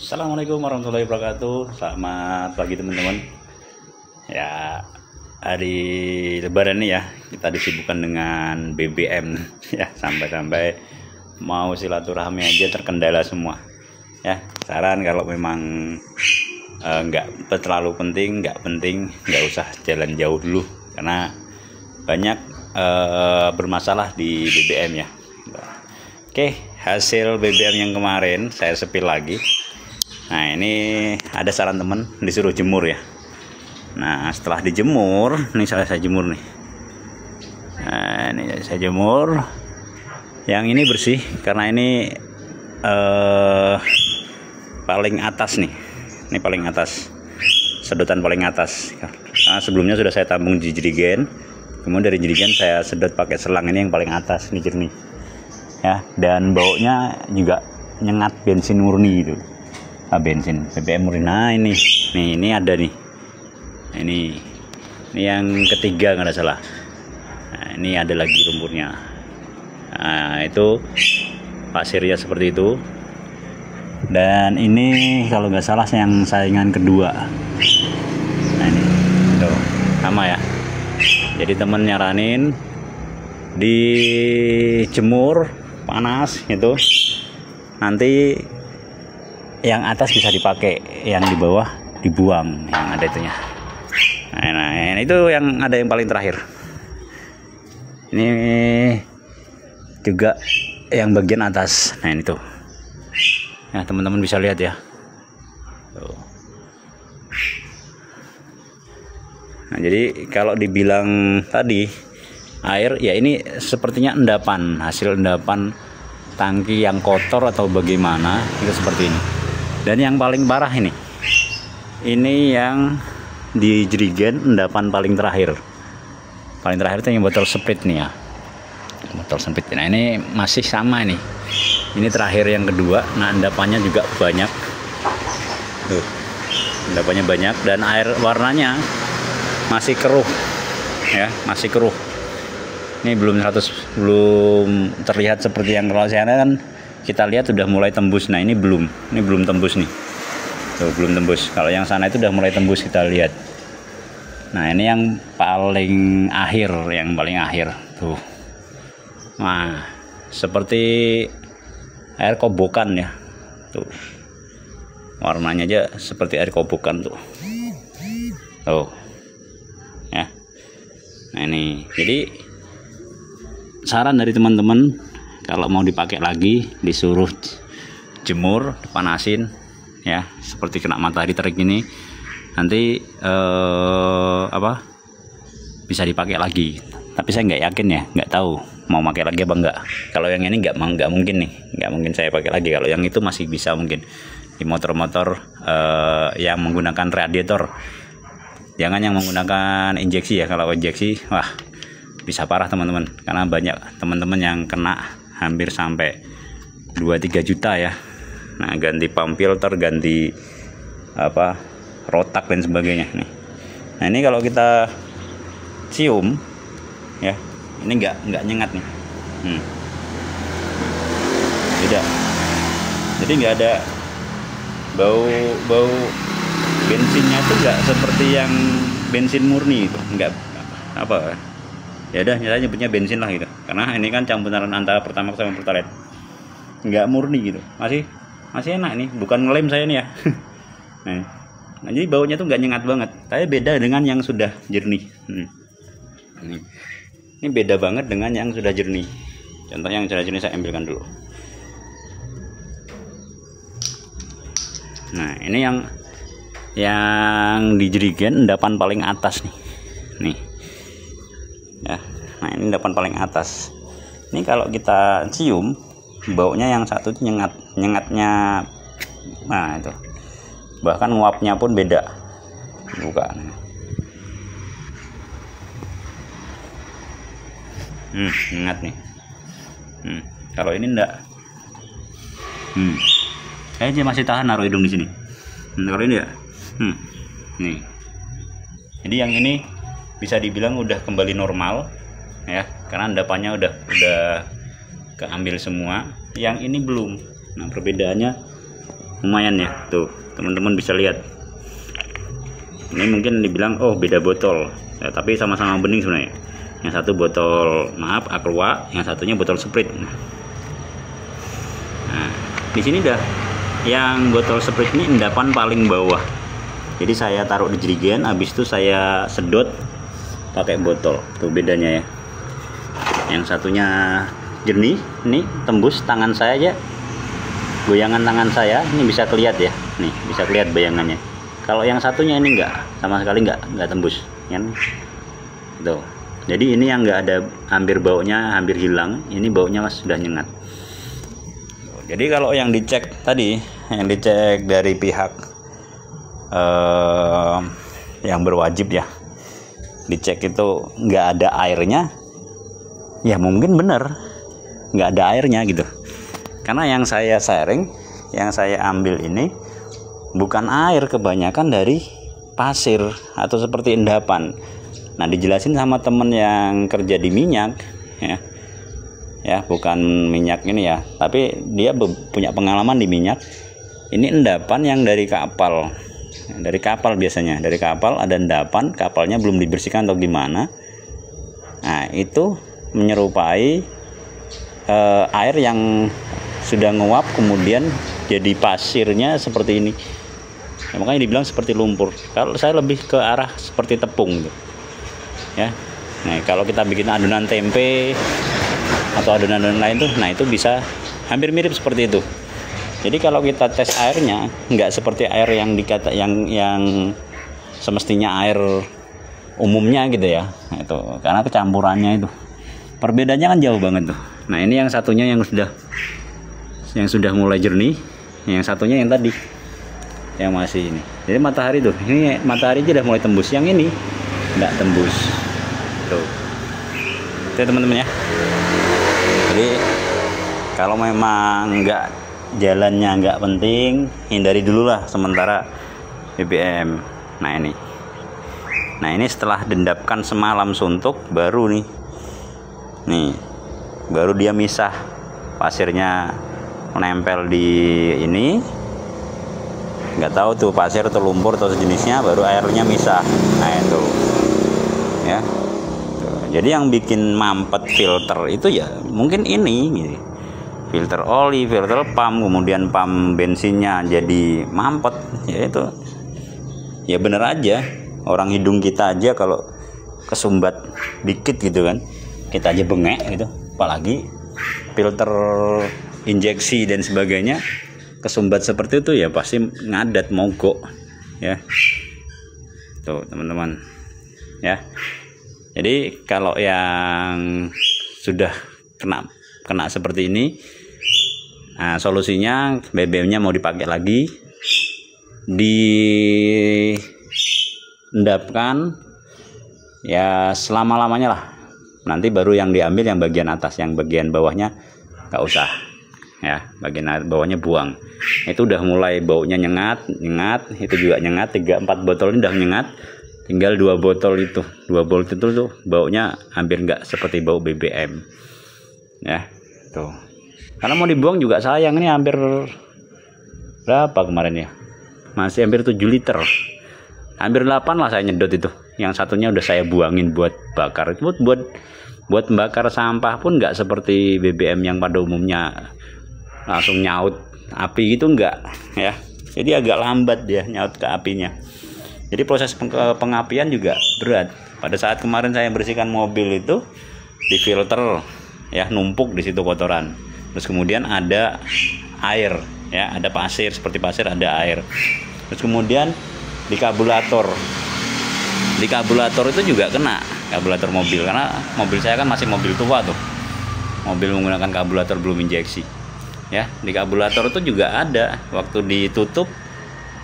Assalamualaikum warahmatullahi wabarakatuh. Selamat pagi teman-teman. Ya, hari Lebaran nih ya, kita disibukkan dengan BBM ya, sampai-sampai mau silaturahmi aja terkendala semua. Ya, saran kalau memang nggak terlalu penting, nggak usah jalan jauh dulu karena banyak bermasalah di BBM ya. Oke, hasil BBM yang kemarin saya sepil lagi. Nah, ini ada saran temen disuruh jemur ya. Nah, setelah dijemur, ini saya jemur nih. Nah, ini saya jemur. Yang ini bersih karena ini paling atas nih. Ini paling atas. Sedotan paling atas. Karena sebelumnya sudah saya tabung di jerigen. Kemudian dari jerigen saya sedot pakai selang, ini yang paling atas, ini jernih. Ya, dan baunya juga nyengat bensin murni gitu. Bensin BBM murni. Nah, ini ada nih. Ini yang ketiga nggak ada salah. Nah, ini ada lagi lumpurnya. Nah, itu pasirnya seperti itu. Dan ini kalau nggak salah yang saingan kedua. Nah, ini tuh sama ya. Jadi temen nyaranin dijemur panas gitu. Nanti yang atas bisa dipakai, yang di bawah dibuang, yang ada itunya. Nah, itu yang ada yang paling terakhir. Ini juga yang bagian atas. Nah, ini tuh. Nah, teman-teman bisa lihat ya. Tuh. Nah, jadi kalau dibilang tadi air, ya ini sepertinya endapan, hasil endapan tangki yang kotor atau bagaimana, itu seperti ini. Dan yang paling parah ini yang di jerigen endapan paling terakhir itu yang botol Sprite nih ya, botol Sprite. Nah, ini masih sama nih, ini terakhir yang kedua. Nah, endapannya juga banyak tuh, endapannya banyak dan air warnanya masih keruh ya, masih keruh. Ini belum terlihat seperti yang kalau saya kan kita lihat sudah mulai tembus. Nah, ini belum tembus nih. Tuh, belum tembus. Kalau yang sana itu udah mulai tembus, kita lihat. Nah, ini yang paling akhir tuh. Nah, seperti air kobokan ya. Tuh. Warnanya aja seperti air kobokan tuh. Tuh. Ya. Nah, ini. Jadi saran dari teman-teman, kalau mau dipakai lagi disuruh jemur, dipanasin ya, seperti kena matahari terik ini. Nanti bisa dipakai lagi. Tapi saya nggak yakin ya, nggak tahu mau pakai lagi apa enggak. Kalau yang ini nggak mungkin nih, nggak mungkin saya pakai lagi. Kalau yang itu masih bisa mungkin di motor-motor yang menggunakan radiator. Jangan yang menggunakan injeksi ya. Kalau injeksi, wah, bisa parah teman-teman, karena banyak teman-teman yang kena hampir sampai 2-3 juta ya. Nah, ganti pump filter, ganti rotak dan sebagainya nih. Nah, ini kalau kita cium ya, ini nggak nyengat nih. Beda. Jadi nggak ada bau bensinnya tuh, nggak seperti yang bensin murni itu, nggak apa. Ya udah, nyatanya nyebutnya bensin lah gitu, karena ini kan campuran antara Pertamax sama Pertalite, nggak murni gitu, masih enak nih, bukan ngelem saya nih ya. Nah, jadi baunya tuh nggak nyengat banget, tapi beda dengan yang sudah jernih. Ini beda banget dengan yang sudah jernih. Contoh yang sudah jernih saya ambilkan dulu. Nah, ini yang di jerigen endapan paling atas nih ya. Nah, ini endapan paling atas. Ini kalau kita cium, baunya yang satu itu nyengatnya. Nah, itu bahkan nguapnya pun beda. Buka. Nyengat nih. Kalau ini enggak. Kayaknya masih tahan naruh hidung di sini. Kalau ini ya. Nih. Jadi yang ini bisa dibilang udah kembali normal ya, karena endapannya udah keambil semua. Yang ini belum. Nah, perbedaannya lumayan ya, tuh teman-teman bisa lihat. Ini mungkin dibilang oh beda botol ya, tapi sama-sama bening sebenarnya. Yang satu botol maaf Aqua, yang satunya botol Sprite. Nah di sini dah yang botol Sprite ini endapan paling bawah, jadi saya taruh di jerigen, habis itu saya sedot pakai botol. Tuh bedanya ya, yang satunya jernih, ini tembus tangan saya aja, goyangan tangan saya ini bisa kelihatan ya, nih bisa kelihatan bayangannya. Kalau yang satunya ini enggak, sama sekali enggak tembus kan. Tuh. Jadi ini yang enggak ada, hampir baunya hampir hilang, ini baunya mas sudah nyengat. Jadi kalau yang dicek tadi, yang dicek dari pihak yang berwajib ya, dicek itu enggak ada airnya, ya mungkin bener nggak ada airnya gitu. Karena yang saya sharing, yang saya ambil ini bukan air, kebanyakan dari pasir atau seperti endapan. Nah dijelasin sama temen yang kerja di minyak ya bukan minyak ini ya, tapi dia punya pengalaman di minyak. Ini endapan yang dari kapal, biasanya dari kapal ada endapan, kapalnya belum dibersihkan atau gimana. Nah itu menyerupai air yang sudah nguap kemudian jadi pasirnya seperti ini ya, makanya dibilang seperti lumpur. Kalau saya lebih ke arah seperti tepung gitu ya. Nah kalau kita bikin adonan tempe atau adonan lain tuh, nah itu bisa hampir mirip seperti itu. Jadi kalau kita tes airnya nggak seperti air yang dikata yang semestinya air umumnya gitu ya. Nah, itu karena kecampurannya itu perbedaannya kan jauh banget tuh. Nah ini yang satunya yang sudah mulai jernih, yang satunya yang tadi yang masih ini. Jadi matahari tuh, ini matahari aja udah mulai tembus, yang ini nggak tembus tuh. Oke teman-teman ya. Jadi kalau memang jalannya nggak penting, hindari dulu lah sementara BBM. Nah ini setelah dendapkan semalam suntuk, baru nih baru dia misah, pasirnya menempel di ini, nggak tahu tuh pasir atau lumpur atau sejenisnya, baru airnya misah. Nah itu ya tuh. Jadi yang bikin mampet filter itu ya mungkin ini gitu. Filter oli, filter pump, kemudian pump bensinnya jadi mampet ya. Itu ya bener aja, orang hidung kita aja kalau kesumbat dikit gitu kan, kita aja bengek gitu, apalagi filter injeksi dan sebagainya kesumbat seperti itu ya pasti ngadat mogok ya. Tuh teman-teman ya. Jadi kalau yang sudah kena seperti ini, nah solusinya BBM-nya mau dipakai lagi, diendapkan ya selama-lamanya lah. Nanti baru yang diambil yang bagian atas, yang bagian bawahnya nggak usah ya, bagian bawahnya buang. Itu udah mulai baunya nyengat, itu juga nyengat, 3-4 botol ini udah nyengat. Tinggal 2 botol itu, 2 botol itu tuh baunya hampir nggak seperti bau BBM ya tuh. Karena mau dibuang juga sayang, ini hampir berapa kemarin ya, masih hampir 7 liter, hampir 8 lah saya nyedot itu. Yang satunya udah saya buangin buat bakar. Itu buat bakar sampah pun nggak seperti BBM yang pada umumnya langsung nyaut api gitu, enggak ya. Jadi agak lambat dia nyaut ke apinya. Jadi proses pengapian juga berat. Pada saat kemarin saya bersihkan mobil itu, di filter ya numpuk di situ kotoran. Terus kemudian ada air ya, ada pasir, seperti pasir ada air. Terus kemudian di karburator itu juga kena, karburator mobil, karena mobil saya kan masih mobil tua tuh, mobil menggunakan karburator belum injeksi ya. Di karburator itu juga ada, waktu ditutup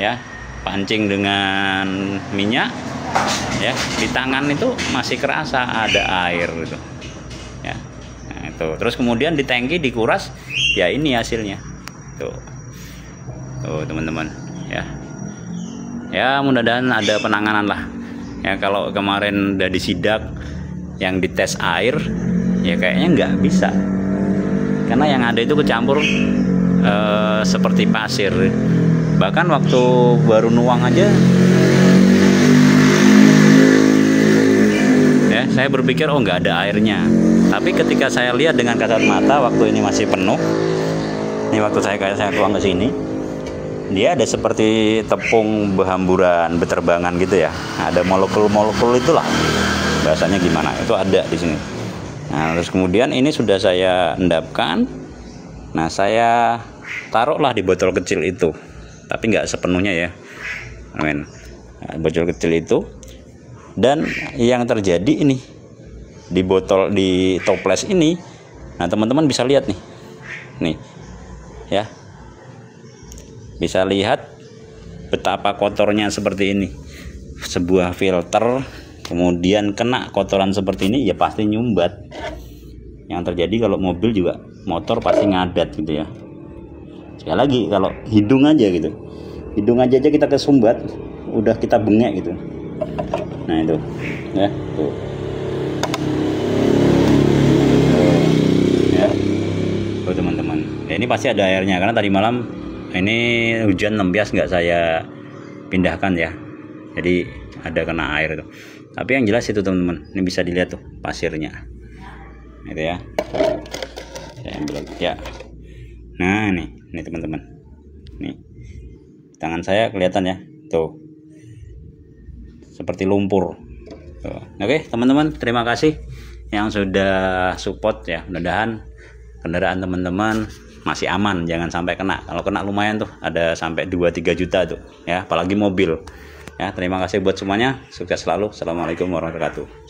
ya, pancing dengan minyak ya, di tangan itu masih kerasa ada air gitu ya. Nah, itu terus kemudian di tangki dikuras ya, ini hasilnya tuh teman-teman ya. Mudah-mudahan ada penanganan lah ya. Kalau kemarin udah disidak yang dites air ya, kayaknya nggak bisa, karena yang ada itu kecampur seperti pasir Bahkan waktu baru nuang aja ya, saya berpikir oh nggak ada airnya. Tapi ketika saya lihat dengan kasat mata waktu ini masih penuh, ini waktu saya tuang ke sini, dia ada seperti tepung berhamburan, beterbangan gitu ya. Ada molekul-molekul itulah, bahasanya gimana, itu ada di sini. Nah, terus kemudian ini sudah saya endapkan. Nah, saya taruhlah di botol kecil itu, tapi nggak sepenuhnya ya, amin. Nah, botol kecil itu, dan yang terjadi ini di botol, di toples ini, nah teman-teman bisa lihat nih ya, bisa lihat betapa kotornya seperti ini. Sebuah filter kemudian kena kotoran seperti ini ya pasti nyumbat. Yang terjadi kalau mobil juga, motor pasti ngadat gitu ya. Sekali lagi, kalau hidung aja gitu, hidung aja kita kesumbat, udah kita bengek gitu. Nah itu ya, tuh ya, tuh teman-teman ya, ini pasti ada airnya karena tadi malam ini hujan lempias nggak saya pindahkan ya, jadi ada kena air tuh. Tapi yang jelas itu teman-teman, ini bisa dilihat tuh pasirnya itu ya, saya ambil ya. Nah ini teman-teman, nih tangan saya kelihatan ya, tuh seperti lumpur tuh. Oke teman-teman, terima kasih yang sudah support ya. Mudah-mudahan kendaraan teman-teman masih aman, jangan sampai kena. Kalau kena lumayan tuh, ada sampai 2-3 juta tuh ya, apalagi mobil ya. Terima kasih buat semuanya, sukses selalu. Assalamualaikum warahmatullahi wabarakatuh.